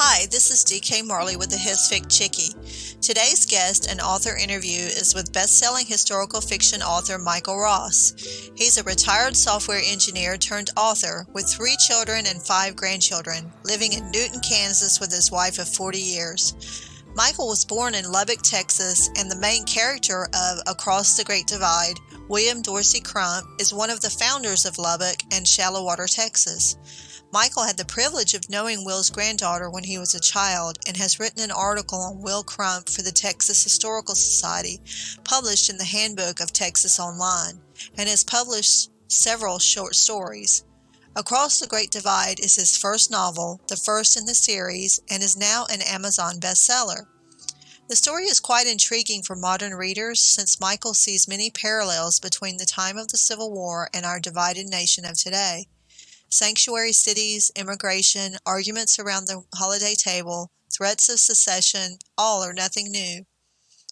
Hi, this is DK Marley with the Hisfic Chickie. Today's guest and author interview is with best-selling historical fiction author Michael Ross. He's a retired software engineer turned author with 3 children and 5 grandchildren, living in Newton, Kansas with his wife of 40 years. Michael was born in Lubbock, Texas, and the main character of Across the Great Divide, William Dorsey Crump, is one of the founders of Lubbock and Shallow Water, Texas. Michael had the privilege of knowing Will's granddaughter when he was a child and has written an article on Will Crump for the Texas Historical Society, published in the Handbook of Texas Online, and has published several short stories. Across the Great Divide is his first novel, the first in the series, and is now an Amazon bestseller. The story is quite intriguing for modern readers since Michael sees many parallels between the time of the Civil War and our divided nation of today. Sanctuary cities, immigration, arguments around the holiday table, threats of secession, all are nothing new.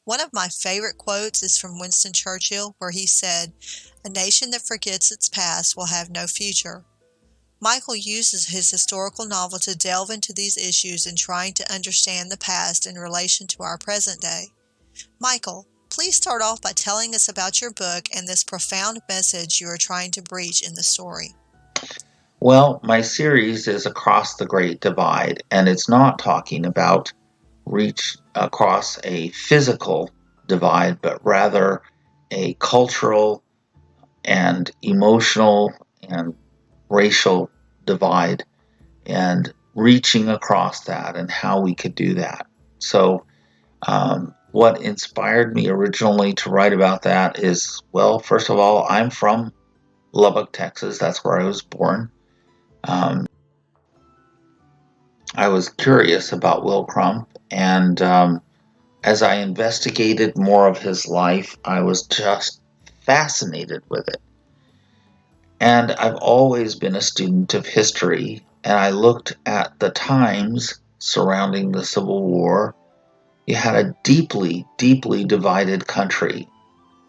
One of my favorite quotes is from Winston Churchill, where he said, "A nation that forgets its past will have no future." Michael uses his historical novel to delve into these issues in trying to understand the past in relation to our present day. Michael, please start off by telling us about your book and this profound message you are trying to breach in the story. Well, my series is Across the Great Divide, and it's not talking about reach across a physical divide, but rather a cultural and emotional and racial divide, and reaching across that and how we could do that. So, what inspired me originally to write about that is, well, first of all, I'm from Lubbock, Texas. That's where I was born. Um, I was curious about Will Crump, and as I investigated more of his life, I was just fascinated with it. And I've always been a student of history, and I looked at the times surrounding the Civil War. You had a deeply, deeply divided country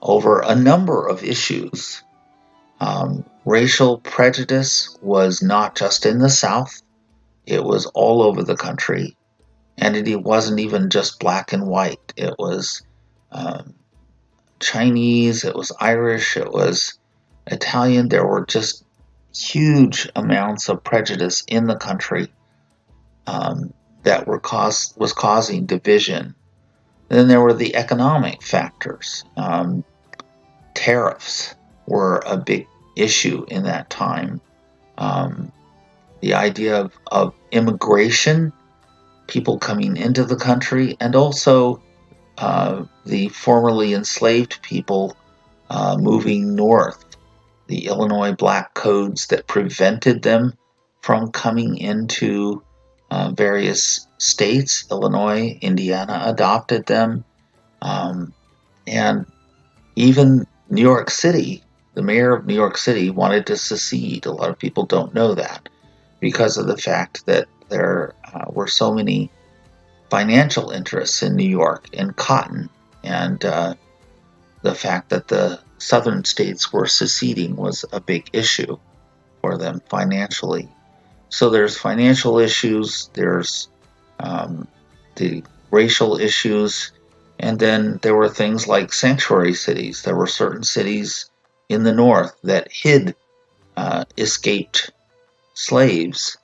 over a number of issues. Racial prejudice was not just in the South, it was all over the country. And it wasn't even just black and white. It was um, Chinese, it was Irish, it was Italian. There were just huge amounts of prejudice in the country that was causing division. And then there were the economic factors. Tariffs were a big issue in that time. The idea of immigration, people coming into the country, and also the formerly enslaved people moving north, the Illinois Black Codes that prevented them from coming into various states. Illinois, Indiana adopted them. And even New York City, the mayor of New York City wanted to secede. A lot of people don't know that because of the fact that there were so many financial interests in New York in cotton, and the fact that the southern states were seceding was a big issue for them financially. So there's financial issues, there's the racial issues, and then there were things like sanctuary cities. There were certain cities in the north that hid escaped slaves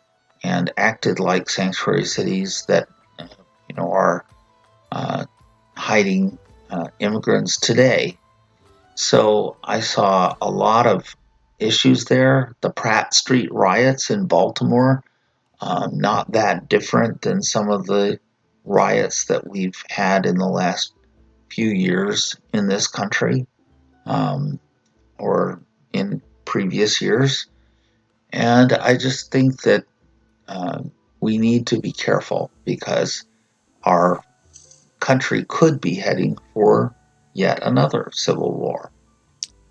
and acted like sanctuary cities that are hiding immigrants today. So I saw a lot of issues there. The Pratt Street riots in Baltimore, not that different than some of the riots that we've had in the last few years in this country, or in previous years. And I just think that we need to be careful because our country could be heading for yet another civil war.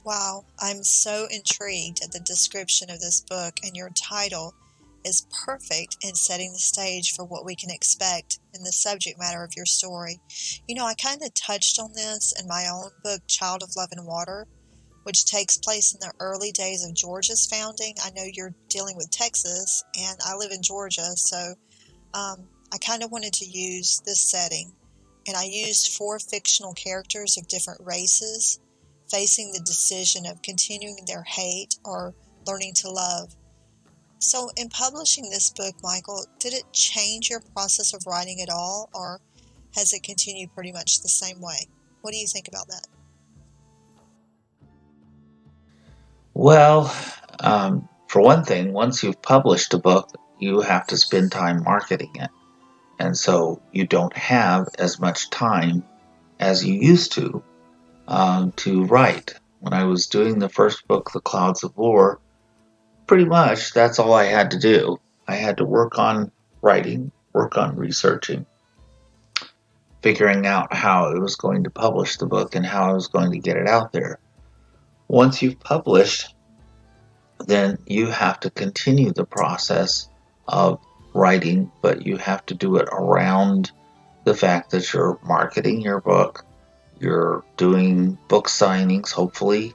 Wow, I'm so intrigued at the description of this book, and your title is perfect in setting the stage for what we can expect in the subject matter of your story. I kind of touched on this in my own book, Child of Love and Water, which takes place in the early days of Georgia's founding. I know you're dealing with Texas, and I live in Georgia, so I kind of wanted to use this setting, and I used 4 fictional characters of different races facing the decision of continuing their hate or learning to love. So, in publishing this book, Michael, did it change your process of writing at all, or has it continued pretty much the same way? What do you think about that? Well, for one thing, once you've published a book, you have to spend time marketing it. And so you don't have as much time as you used to write. When I was doing the first book, The Clouds of War, pretty much that's all I had to do. I had to work on writing, work on researching, figuring out how I was going to publish the book and how I was going to get it out there. Once you've published, then you have to continue the process of writing, but you have to do it around the fact that you're marketing your book, you're doing book signings, hopefully,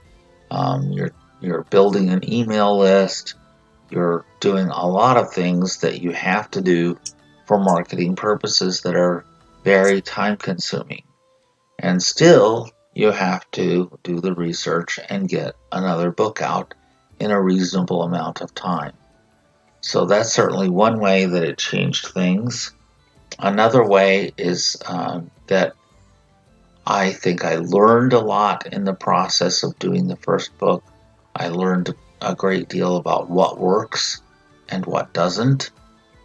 you're building an email list, you're doing a lot of things that you have to do for marketing purposes that are very time consuming. And still, you have to do the research and get another book out in a reasonable amount of time. So that's certainly one way that it changed things. Another way is that I think I learned a lot in the process of doing the first book. I learned a great deal about what works and what doesn't.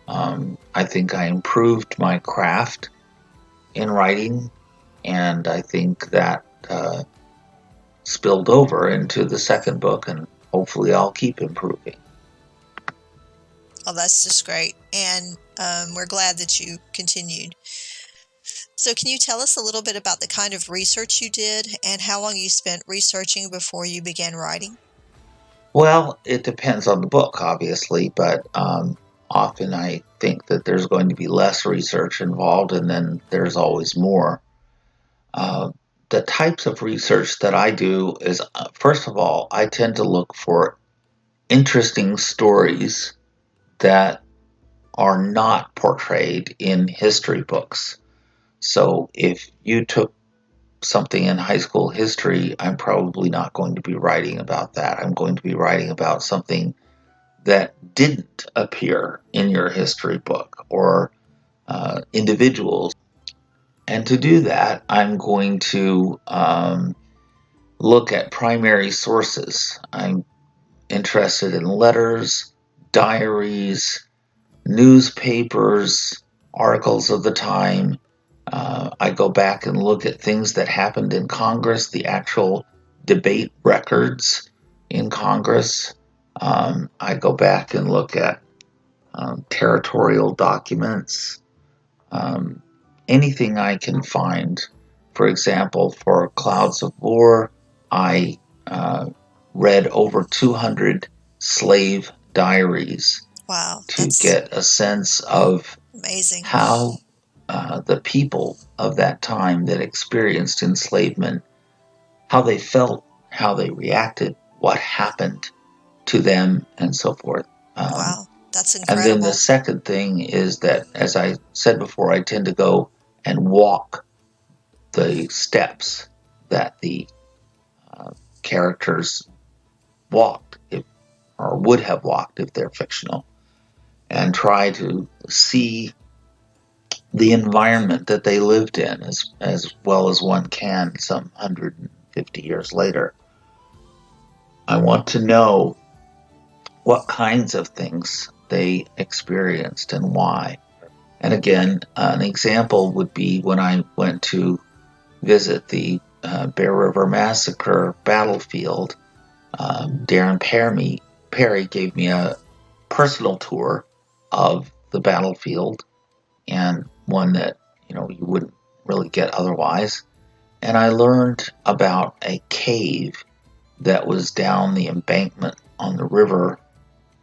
I think I improved my craft in writing, and I think that spilled over into the second book, and hopefully I'll keep improving. Oh, that's just great. And we're glad that you continued. So, can you tell us a little bit about the kind of research you did and how long you spent researching before you began writing? Well, it depends on the book, obviously, but often I think that there's going to be less research involved, and then there's always more. Uh, the types of research that I do is, first of all, I tend to look for interesting stories that are not portrayed in history books. So if you took something in high school history, I'm probably not going to be writing about that. I'm going to be writing about something that didn't appear in your history book or individuals. And to do that, I'm going to look at primary sources. I'm interested in letters, diaries, newspapers, articles of the time. I go back and look at things that happened in Congress, the actual debate records in Congress. I go back and look at territorial documents, anything I can find. For example, for Clouds of War, I read over 200 slave diaries Wow, to that's get a sense of amazing. how the people of that time that experienced enslavement, how they felt, how they reacted, what happened to them, and so forth. Wow, that's And then the incredible. second thing is that, as I said before, I tend to go and walk the steps that the characters walked, or would have walked if they're fictional, and try to see the environment that they lived in as well as one can some 150 years later. I want to know what kinds of things they experienced and why. And again, an example would be when I went to visit the Bear River Massacre battlefield. Darren Perry gave me a personal tour of the battlefield, and one that you wouldn't really get otherwise. And I learned about a cave that was down the embankment on the river,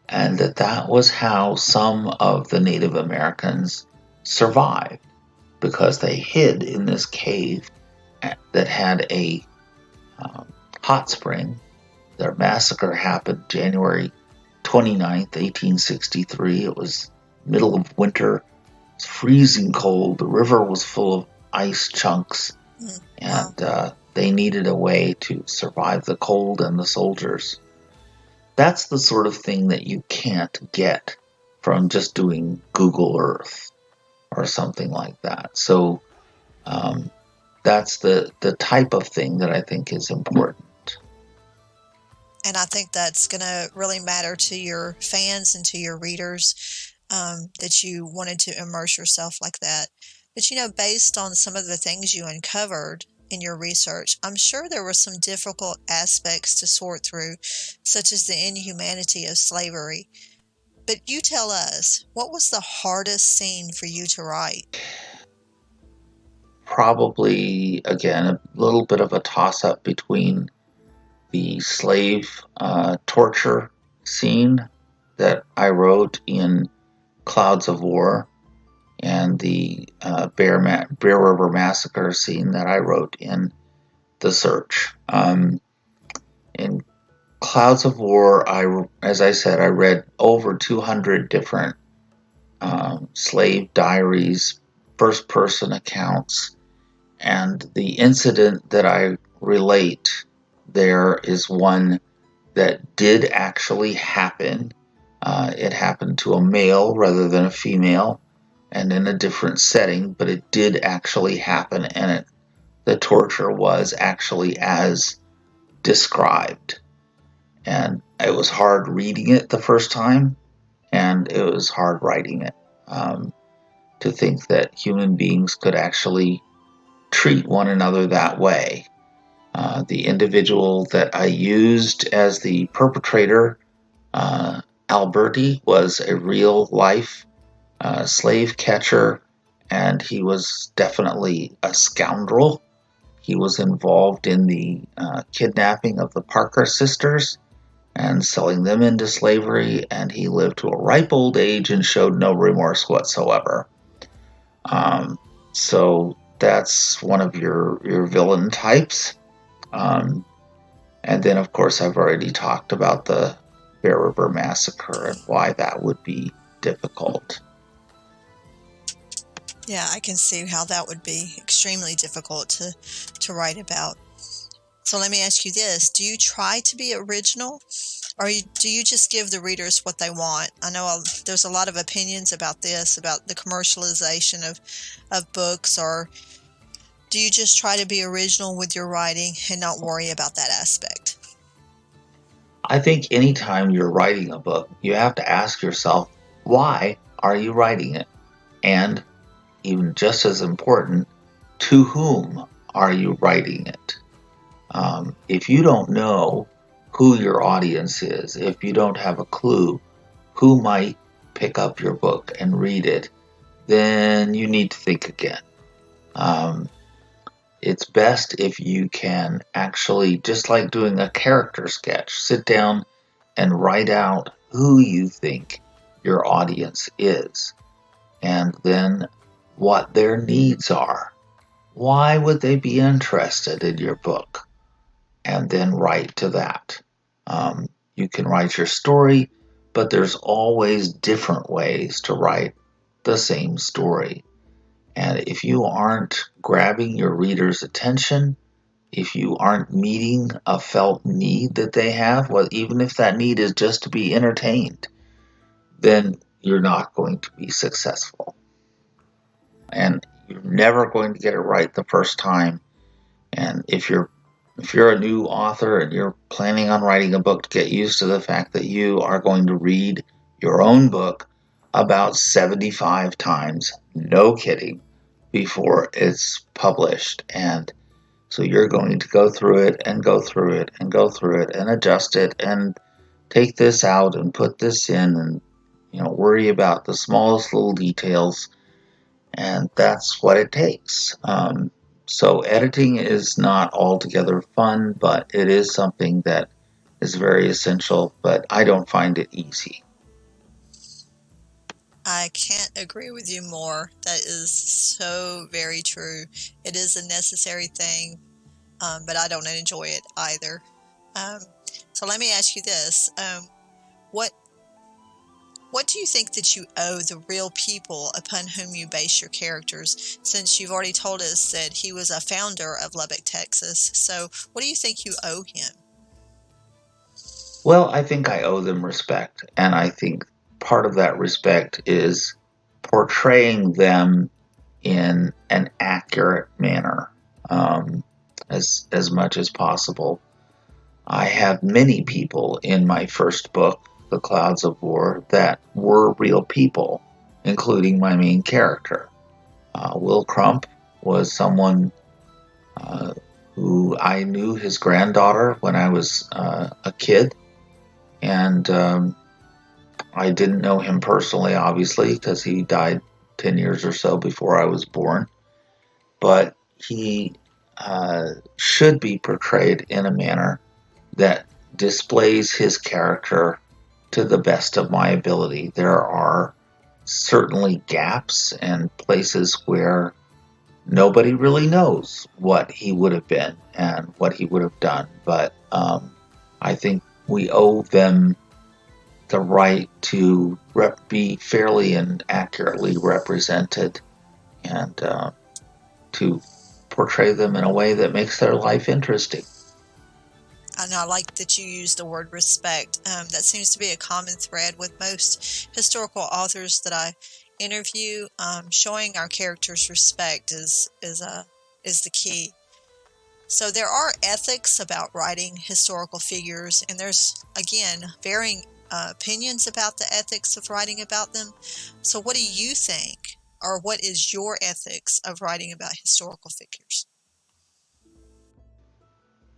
and that was how some of the Native Americans survived, because they hid in this cave that had a hot spring. Their massacre happened January 29th, 1863. It was middle of winter. was freezing cold. The river was full of ice chunks, Wow. and they needed a way to survive the cold and the soldiers. That's the sort of thing that you can't get from just doing Google Earth or something like that. So um, that's the type of thing that I think is important. And I think that's going to really matter to your fans and to your readers, that you wanted to immerse yourself like that. But, based on some of the things you uncovered in your research, I'm sure there were some difficult aspects to sort through, such as the inhumanity of slavery. But you tell us, what was the hardest scene for you to write? Probably, again, a little bit of a toss up between the slave torture scene that I wrote in Clouds of War and the Bear River Massacre scene that I wrote in The Search. In Clouds of War, as I said, I read over 200 different slave diaries, first person accounts, and the incident that I relate there is one that did actually happen. It happened to a male rather than a female and in a different setting, but it did actually happen, and the torture was actually as described. And it was hard reading it the first time, and it was hard writing it. To think that human beings could actually treat one another that way. The individual that I used as the perpetrator, Alberti, was a real life slave catcher, and he was definitely a scoundrel. He was involved in the kidnapping of the Parker sisters and selling them into slavery, and he lived to a ripe old age and showed no remorse whatsoever. Um, so that's one of your villain types. Um, and then, of course, I've already talked about the Bear River Massacre and why that would be difficult. Yeah, I can see how that would be extremely difficult to write about. So let me ask you this. Do you try to be original, or do you just give the readers what they want? I know there's a lot of opinions about this, about the commercialization of books, or do you just try to be original with your writing and not worry about that aspect? I think anytime you're writing a book, you have to ask yourself, why are you writing it? And even just as important, to whom are you writing it? If you don't know who your audience is, if you don't have a clue who might pick up your book and read it, then you need to think again. Um, it's best if you can actually, just like doing a character sketch, sit down and write out who you think your audience is, and then what their needs are. Why would they be interested in your book? And then write to that. You can write your story, but there's always different ways to write the same story. And if you aren't grabbing your reader's attention, if you aren't meeting a felt need that they have, well, even if that need is just to be entertained, then you're not going to be successful. And you're never going to get it right the first time. And if you're a new author and you're planning on writing a book, to get used to the fact that you are going to read your own book about 75 times, no kidding, before it's published. And so you're going to go through it and go through it and go through it and adjust it and take this out and put this in and worry about the smallest little details, and that's what it takes. So editing is not altogether fun, but it is something that is very essential, but I don't find it easy. I can't agree with you more. That is so very true. It is a necessary thing, but I don't enjoy it either. Um, so let me ask you this: what what do you think that you owe the real people upon whom you base your characters, since you've already told us that he was a founder of Lubbock, Texas? So what do you think you owe him? Well, I think I owe them respect, and I think part of that respect is portraying them in an accurate manner, as much as possible. I have many people in my first book, The Clouds of War, that were real people, including my main character. Will Crump was someone who I knew his granddaughter when I was a kid, and I didn't know him personally, obviously, because he died 10 years or so before I was born. But he should be portrayed in a manner that displays his character to the best of my ability. There are certainly gaps and places where nobody really knows what he would have been and what he would have done. But I think we owe them the right to be fairly and accurately represented, and to portray them in a way that makes their life interesting. And I like that you use the word respect. That seems to be a common thread with most historical authors that I interview. Showing our characters respect is the key. So there are ethics about writing historical figures, and there's, again, varying opinions about the ethics of writing about them. So what do you think, or what is your ethics of writing about historical figures?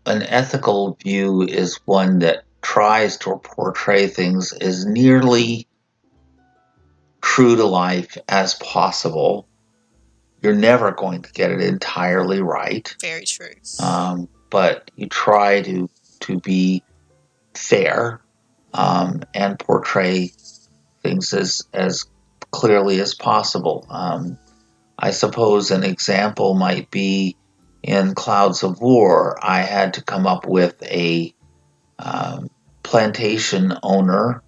An ethical view is one that tries to portray things as nearly true to life as possible. You're never going to get it entirely right. Very true. But you try to be fair, and portray things as clearly as possible. I suppose an example might be in Clouds of War. I had to come up with a plantation owner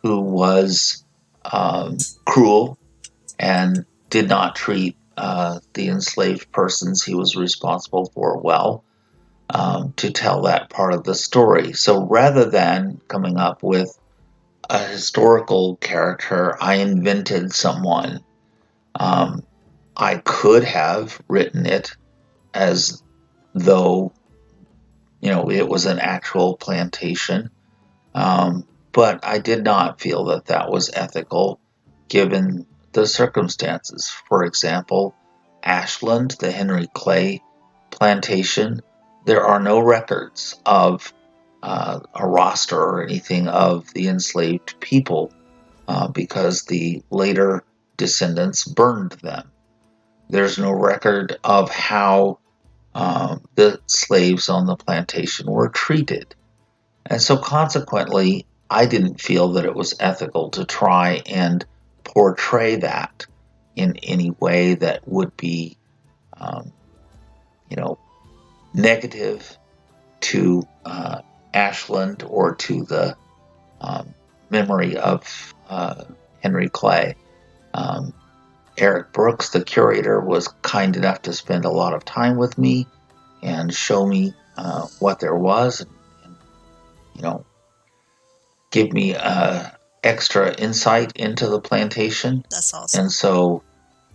who was cruel and did not treat the enslaved persons he was responsible for well, to tell that part of the story. So rather than coming up with a historical character, I invented someone. I could have written it as though, it was an actual plantation, but I did not feel that that was ethical given the circumstances. For example, Ashland, the Henry Clay plantation, there are no records of a roster or anything of the enslaved people, because the later descendants burned them. There's no record of how the slaves on the plantation were treated. And so consequently, I didn't feel that it was ethical to try and portray that in any way that would be, negative to Ashland or to the memory of Henry Clay. Eric Brooks, the curator, was kind enough to spend a lot of time with me and show me what there was, and give me extra insight into the plantation. That's awesome. And so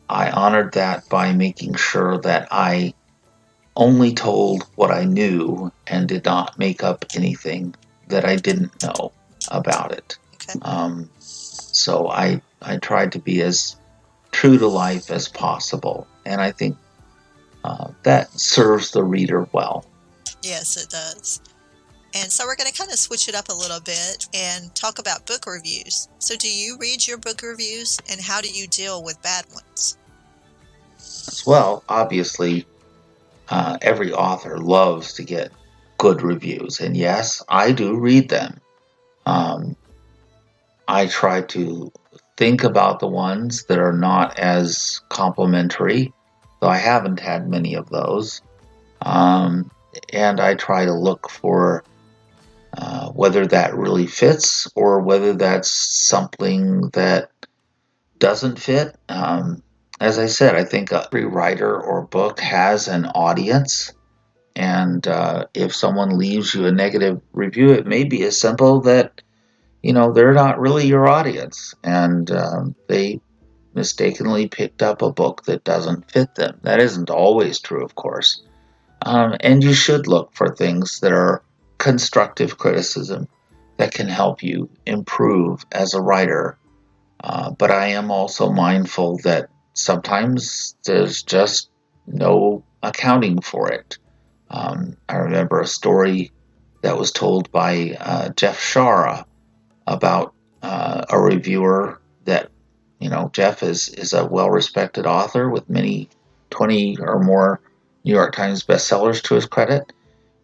I honored that by making sure that I only told what I knew and did not make up anything that I didn't know about it. Okay. So I tried to be as true to life as possible, and I think that serves the reader well. Yes, it does. And so we're going to kind of switch it up a little bit and talk about book reviews. So do you read your book reviews, and how do you deal with bad ones? As well, obviously, every author loves to get good reviews, and yes, I do read them. I try to think about the ones that are not as complimentary, though I haven't had many of those. And I try to look for whether that really fits or whether that's something that doesn't fit. As I said, I think every writer or book has an audience. And if someone leaves you a negative review, it may be as simple that, they're not really your audience. And they mistakenly picked up a book that doesn't fit them. That isn't always true, of course. And you should look for things that are constructive criticism that can help you improve as a writer. But I am also mindful that sometimes there's just no accounting for it. I remember a story that was told by Jeff Shara about a reviewer that, Jeff is a well-respected author with many 20 or more New York Times bestsellers to his credit.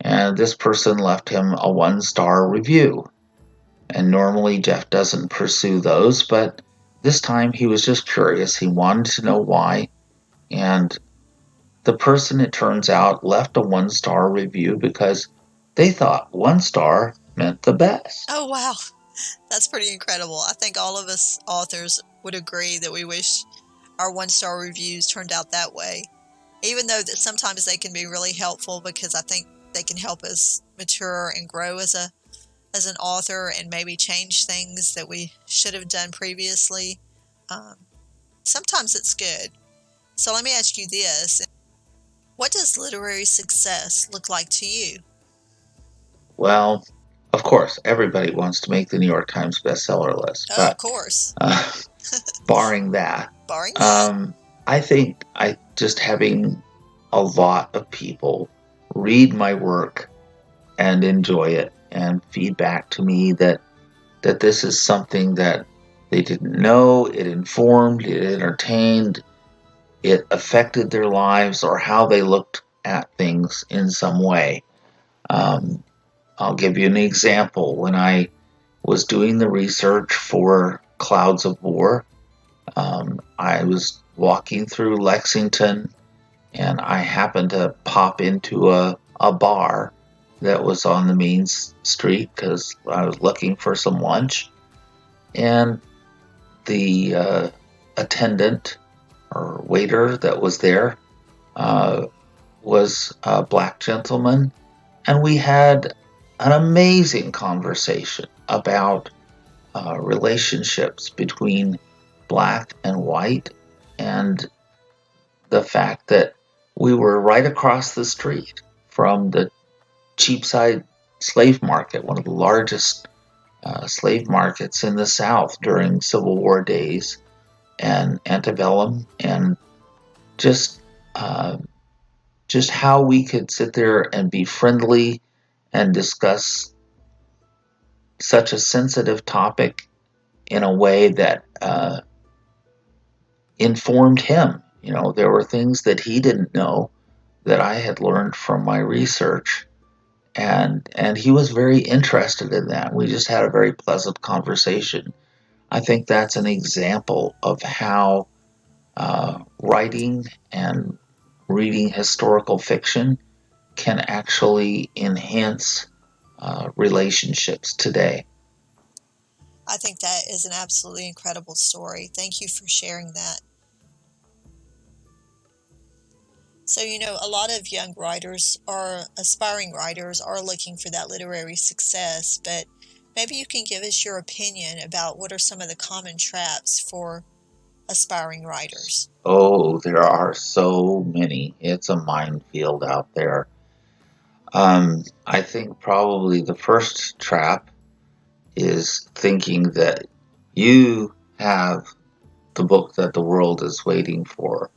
And this person left him a 1-star review. And normally Jeff doesn't pursue those, but this time he was just curious. He wanted to know why. And the person, it turns out, left a 1-star review because they thought 1 star meant the best. Oh, wow. That's pretty incredible. I think all of us authors would agree that we wish our 1-star reviews turned out that way. Even though that sometimes they can be really helpful, because I think they can help us mature and grow as an author and maybe change things that we should have done previously. Sometimes it's good. So let me ask you this. What does literary success look like to you? Well, of course, everybody wants to make the New York Times bestseller list, Oh, of but course. barring that, Barring that. I think just having a lot of people read my work and enjoy it and feedback to me that this is something that they didn't know, it informed, it entertained, it affected their lives or how they looked at things in some way. I'll give you an example. When I was doing the research for Clouds of War, I was walking through Lexington and I happened to pop into a bar that was on the main street because I was looking for some lunch. And the attendant or waiter that was there was a black gentleman. And we had an amazing conversation about relationships between black and white, and the fact that we were right across the street from the Cheapside slave market, one of the largest slave markets in the South during Civil War days and antebellum, and just how we could sit there and be friendly and discuss such a sensitive topic in a way that informed him. There were things that he didn't know that I had learned from my research, and he was very interested in that. We just had a very pleasant conversation. I think that's an example of how writing and reading historical fiction can actually enhance relationships today. I think that is an absolutely incredible story. Thank you for sharing that. So, a lot of young writers or aspiring writers are looking for that literary success, but maybe you can give us your opinion about what are some of the common traps for aspiring writers. Oh, there are so many. It's a minefield out there. I think probably the first trap is thinking that you have the book that the world is waiting for.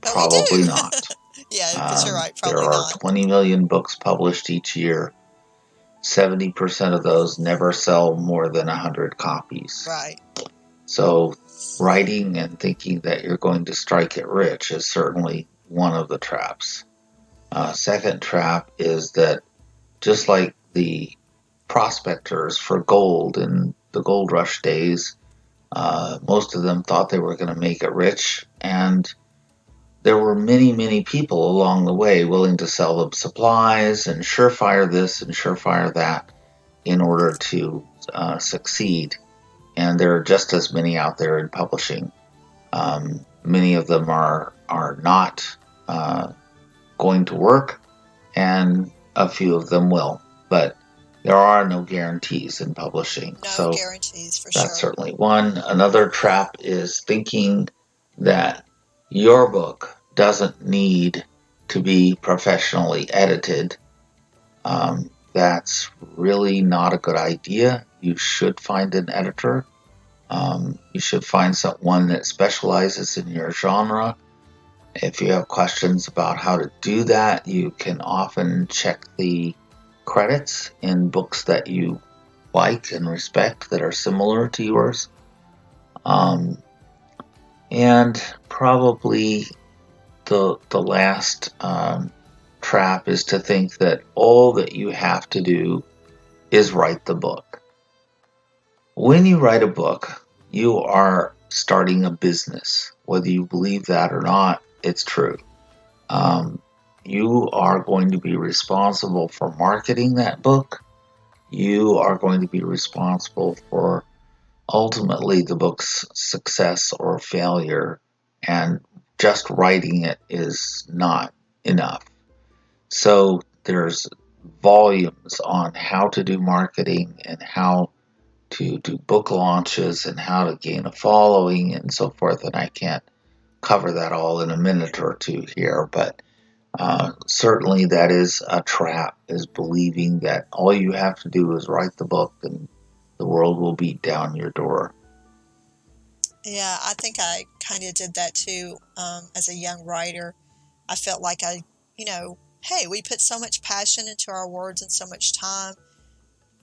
But we Probably do. not. Yeah, but you're right. Probably there are not. 20 million books published each year. 70% of those never sell more than 100 copies. Right. So writing and thinking that you're going to strike it rich is certainly one of the traps. Second trap is that just like the prospectors for gold in the gold rush days, most of them thought they were going to make it rich, and there were many, many people along the way willing to sell them supplies and surefire this and surefire that in order to succeed. And there are just as many out there in publishing. Many of them are not going to work, and a few of them will. But there are no guarantees in publishing. No So guarantees for that's sure. certainly one. Another trap is thinking that your book doesn't need to be professionally edited. That's really not a good idea. You should find an editor. You should find someone that specializes in your genre. If you have questions about how to do that, you can often check the credits in books that you like and respect that are similar to yours. And probably the last trap is to think that all that you have to do is write the book. When you write a book, you are starting a business. Whether you believe that or not, it's true. You are going to be responsible for marketing that book. You are going to be responsible for ultimately the book's success or failure, and just writing it is not enough. So there's volumes on how to do marketing and how to do book launches and how to gain a following and so forth, and I can't cover that all in a minute or two here, but certainly that is a trap, is believing that all you have to do is write the book and the world will beat down your door. Yeah, I think I kind of did that too as a young writer. I felt like hey, we put so much passion into our words and so much time.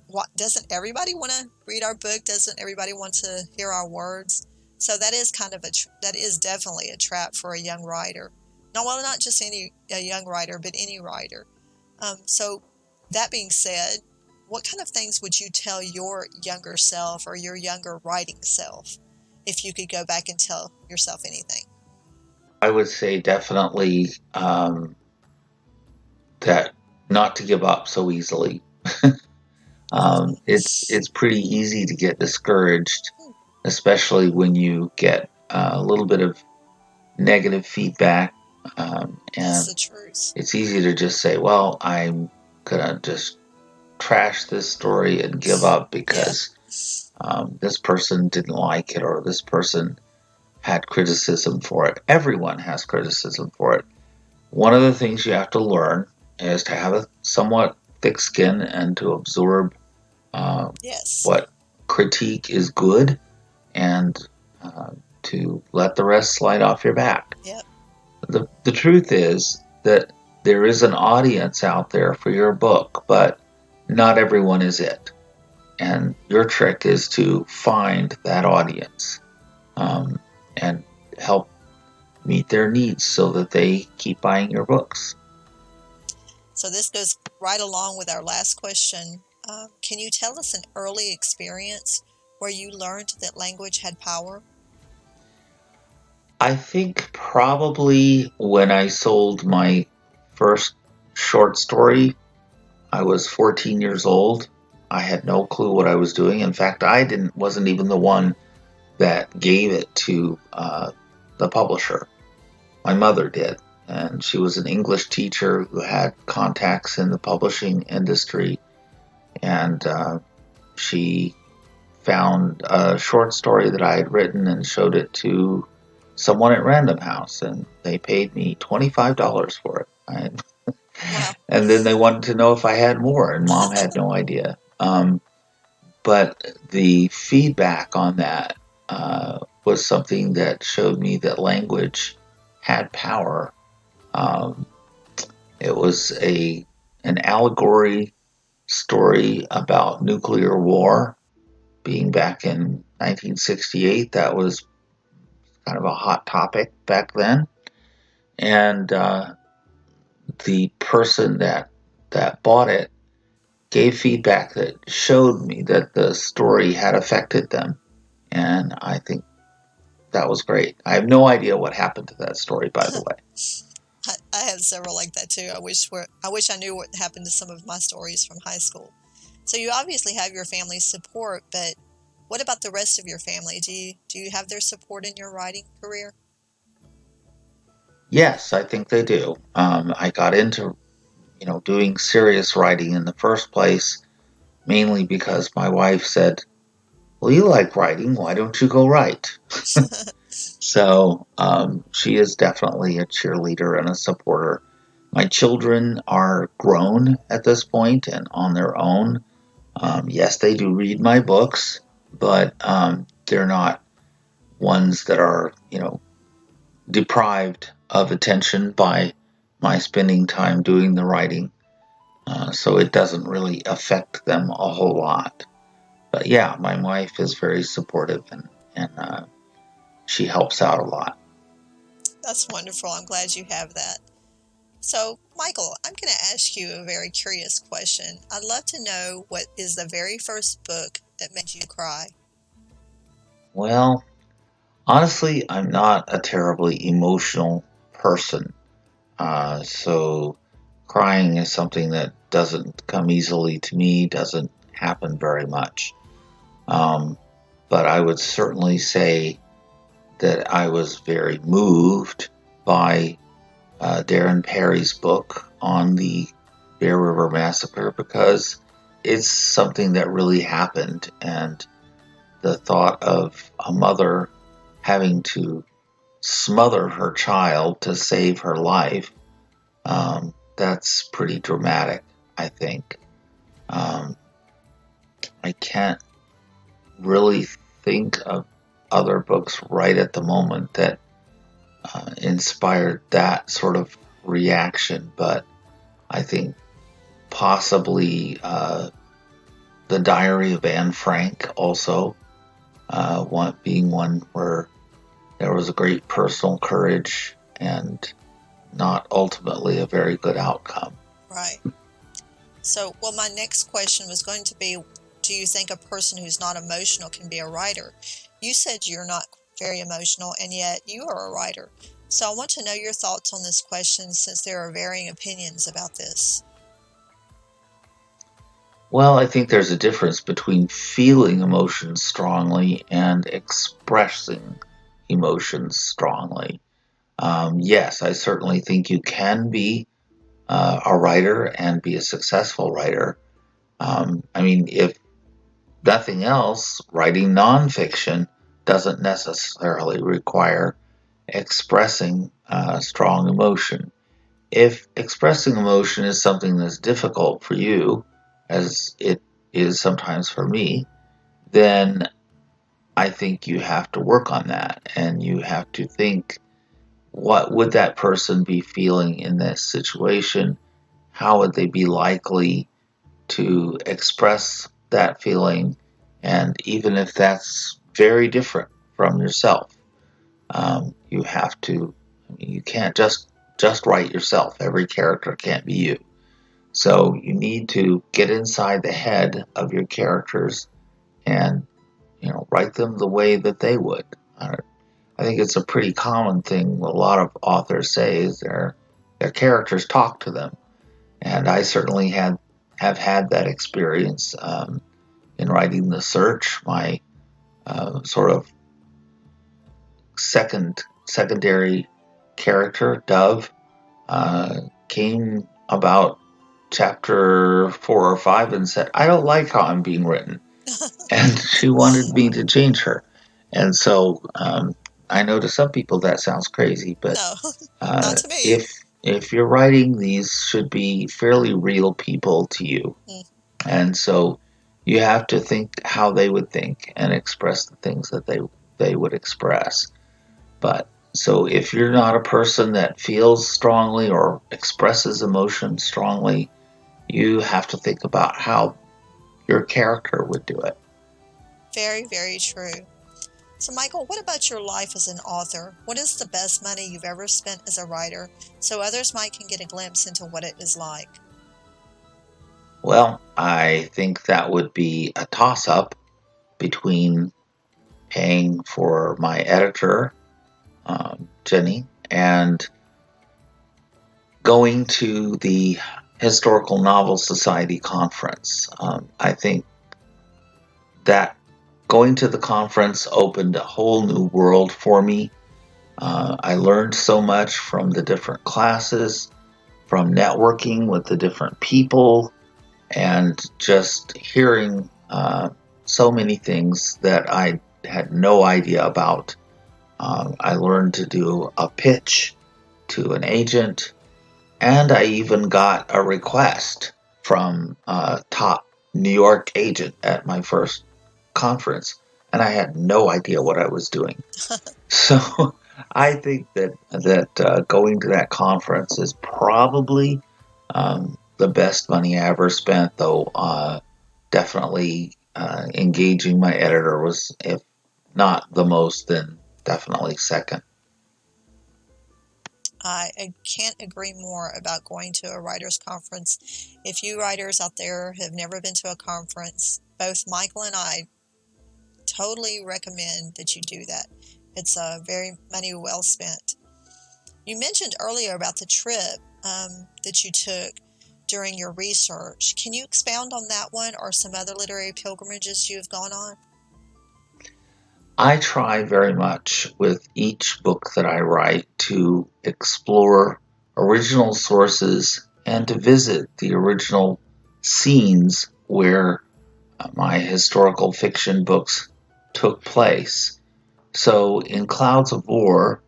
What doesn't everybody want to read our book? Doesn't everybody want to hear our words? So that is kind of that is definitely a trap for a young writer. No, well, not just a young writer, but any writer. So that being said, what kind of things would you tell your younger self or your younger writing self if you could go back and tell yourself anything? I would say definitely that not to give up so easily. It's pretty easy to get discouraged, especially when you get a little bit of negative feedback, That's and the truth. it's easy to just say, "Well, I'm gonna just trash this story and give up Yeah. because this person didn't like it or this person had criticism for it." Everyone has criticism for it. One of the things you have to learn is to have a somewhat thick skin and to absorb Yes. what critique is good, and uh, to let the rest slide off your back. Yep. The truth is that there is an audience out there for your book, but not everyone is it. And your trick is to find that audience, um, and help meet their needs so that they keep buying your books. So this goes right along with our last question. Can you tell us an early experience where you learned that language had power? I think probably when I sold my first short story, I was 14 years old. I had no clue what I was doing. In fact, I didn't wasn't even the one that gave it to the publisher. My mother did, and she was an English teacher who had contacts in the publishing industry, and she found a short story that I had written and showed it to someone at Random House, and they paid me $25 for it. Wow. And then they wanted to know if I had more, and Mom had no idea. But the feedback on that was something that showed me that language had power. Um, it was an allegory story about nuclear war. Being back in 1968, that was kind of a hot topic back then. And the person that bought it gave feedback that showed me that the story had affected them. And I think that was great. I have no idea what happened to that story, by the way. I have several like that too. I wish I knew what happened to some of my stories from high school. So you obviously have your family's support, but what about the rest of your family? Do you have their support in your writing career? Yes, I think they do. I got into, doing serious writing in the first place, mainly because my wife said, "Well, you like writing. Why don't you go write?" So she is definitely a cheerleader and a supporter. My children are grown at this point and on their own. Yes, they do read my books, but they're not ones that are, deprived of attention by my spending time doing the writing. So it doesn't really affect them a whole lot. But yeah, my wife is very supportive and she helps out a lot. That's wonderful. I'm glad you have that. So, Michael, I'm going to ask you a very curious question. I'd love to know what is the very first book that made you cry? Well, honestly, I'm not a terribly emotional person. So crying is something that doesn't come easily to me, doesn't happen very much. Um, but I would certainly say that I was very moved by Darren Perry's book on the Bear River Massacre because it's something that really happened. And the thought of a mother having to smother her child to save her life, that's pretty dramatic, I think. Um, I can't really think of other books right at the moment that inspired that sort of reaction, but I think possibly The Diary of Anne Frank also being one where there was a great personal courage and not ultimately a very good outcome. Right. So, well, my next question was going to be, do you think a person who's not emotional can be a writer? You said you're not very emotional, and yet you are a writer. So, I want to know your thoughts on this question since there are varying opinions about this. Well, I think there's a difference between feeling emotions strongly and expressing emotions strongly. Yes, I certainly think you can be a writer and be a successful writer. I mean, if nothing else, writing nonfiction doesn't necessarily require expressing strong emotion. If expressing emotion is something that's difficult for you, as it is sometimes for me, then I think you have to work on that and you have to think, what would that person be feeling in this situation? How would they be likely to express that feeling? And even if that's very different from yourself, you have to, you can't just write yourself. Every character can't be you. So you need to get inside the head of your characters and write them the way that they would. I think it's a pretty common thing. A lot of authors say is their characters talk to them, and I certainly have had that experience in writing The Search. My sort of secondary character, Dove, came about chapter 4 or 5 and said, "I don't like how I'm being written," and she wanted me to change her. And so I know to some people that sounds crazy, but No, not to me. if you're writing, these should be fairly real people to you, Mm. and so you have to think how they would think and express the things that they would express. But so if you're not a person that feels strongly or expresses emotion strongly, you have to think about how your character would do it. Very, very true. So, Michael, what about your life as an author? What is the best money you've ever spent as a writer so others might can get a glimpse into what it is like? Well, I think that would be a toss up between paying for my editor, Jenny, and going to the Historical Novel Society conference. I think that going to the conference opened a whole new world for me. I learned so much from the different classes, from networking with the different people, and just hearing so many things that I had no idea about. I learned to do a pitch to an agent, and I even got a request from a top New York agent at my first conference, and I had no idea what I was doing. So I think that going to that conference is probably the best money I ever spent. Though definitely engaging my editor was, if not the most, then definitely second. I can't agree more about going to a writers' conference. If you writers out there have never been to a conference, both Michael and I totally recommend that you do that. It's very money well spent. You mentioned earlier about the trip that you took during your research. Can you expound on that one or some other literary pilgrimages you've gone on? I try very much with each book that I write to explore original sources and to visit the original scenes where my historical fiction books took place. So in Clouds of War,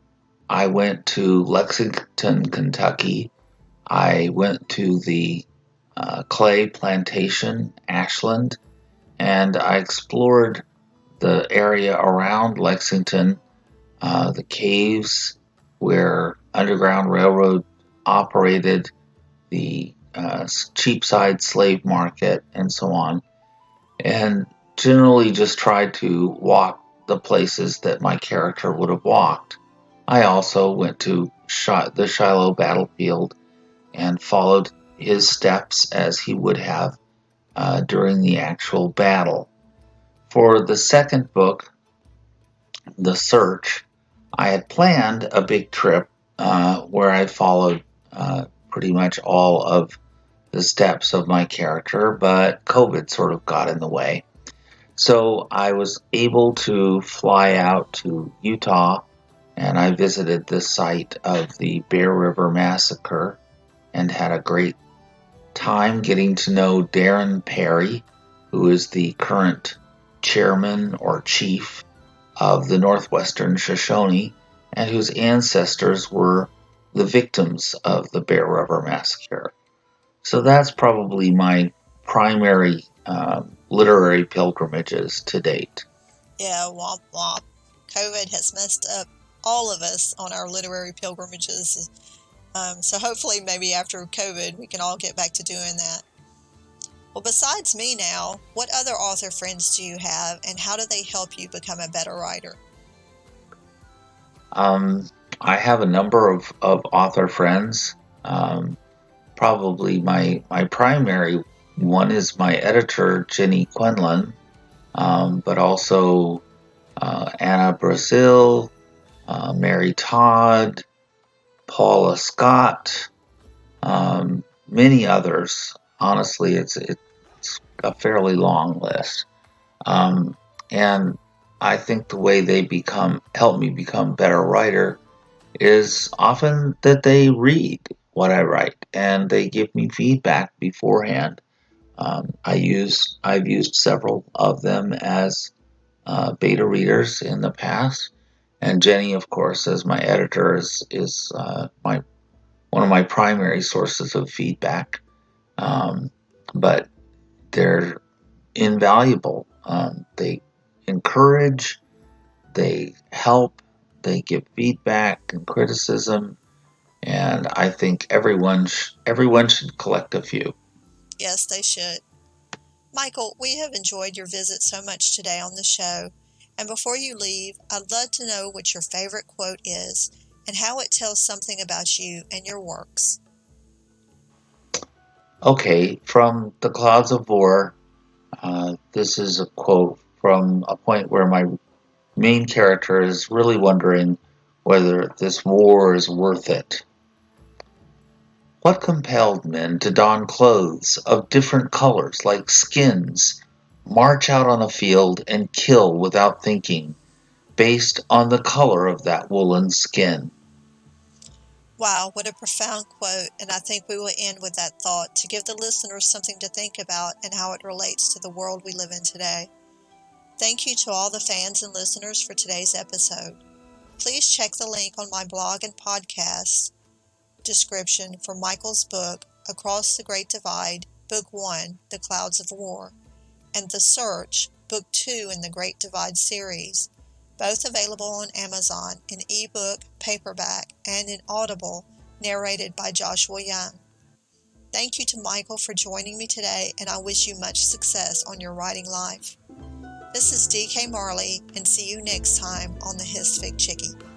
I went to Lexington, Kentucky. I went to the clay plantation, Ashland, and I explored the area around Lexington, the caves where Underground Railroad operated, the Cheapside slave market, and so on, and generally just tried to walk the places that my character would have walked. I also went to the Shiloh battlefield and followed his steps as he would have during the actual battle. For the second book, The Search, I had planned a big trip where I followed pretty much all of the steps of my character, but COVID sort of got in the way. So I was able to fly out to Utah, and I visited the site of the Bear River Massacre and had a great time getting to know Darren Perry, who is the current chairman or chief of the Northwestern Shoshone, and whose ancestors were the victims of the Bear River Massacre. So that's probably my primary literary pilgrimages to date. Yeah, womp womp. COVID has messed up all of us on our literary pilgrimages. So hopefully, maybe after COVID, we can all get back to doing that. Well, besides me now, what other author friends do you have, and how do they help you become a better writer? Um, I have a number of author friends. Probably my primary one is my editor, Jenny Quinlan, but also Anna Brazil, Mary Todd, Paula Scott, many others. Honestly, it's a fairly long list. Um, and I think the way they help me become a better writer is often that they read what I write and they give me feedback beforehand. I've used several of them as beta readers in the past, and Jenny, of course, as my editor, is my one of my primary sources of feedback. Um, but they're invaluable. They encourage, they help, they give feedback and criticism, and I think everyone should collect a few. Yes, they should. Michael, we have enjoyed your visit so much today on the show. And before you leave, I'd love to know what your favorite quote is and how it tells something about you and your works. Okay, from The Clouds of War, this is a quote from a point where my main character is really wondering whether this war is worth it. What compelled men to don clothes of different colors like skins, march out on a field and kill without thinking, based on the color of that woolen skin? Wow, what a profound quote, and I think we will end with that thought to give the listeners something to think about and how it relates to the world we live in today. Thank you to all the fans and listeners for today's episode. Please check the link on my blog and podcast description for Michael's book, Across the Great Divide, Book 1, The Clouds of War, and The Search, Book 2 in the Great Divide series, both available on Amazon in ebook, paperback, and in Audible, narrated by Joshua Young. Thank you to Michael for joining me today, and I wish you much success on your writing life. This is DK Marley, and see you next time on the Hisfic Chickie.